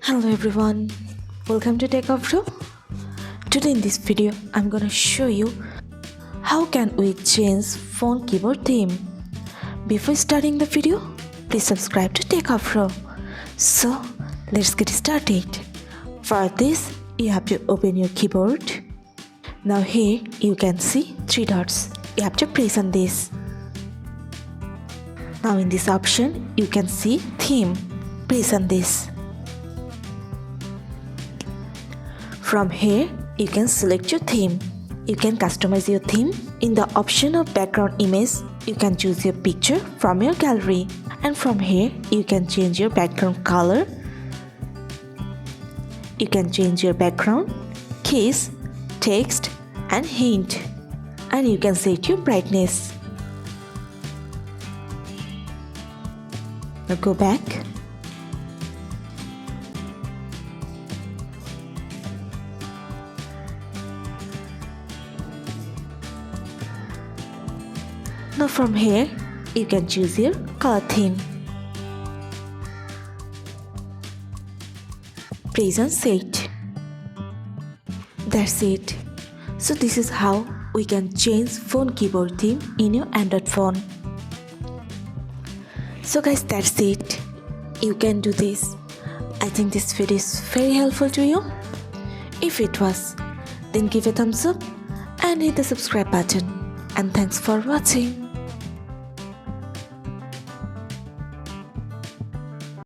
Hello everyone, welcome to Techavro. Today in this video, I'm gonna show you how can we change phone keyboard theme. Before starting the video, please subscribe to Techavro. So let's get started. For this, you have to open your keyboard. Now here you can see 3 dots. You have to press on this. Now in this option, you can see theme. Press on this. From here, you can select your theme. You can customize your theme. In the option of background image, you can choose your picture from your gallery. And from here, you can change your background color. You can change your background, case, text, and hint. And you can set your brightness. Now go back. Now from here, you can choose your color theme. Press on set. That's it. So this is how we can change phone keyboard theme in your Android phone. So guys, that's it. You can do this. I think this video is very helpful to you. If it was, then give a thumbs up and hit the subscribe button. And thanks for watching.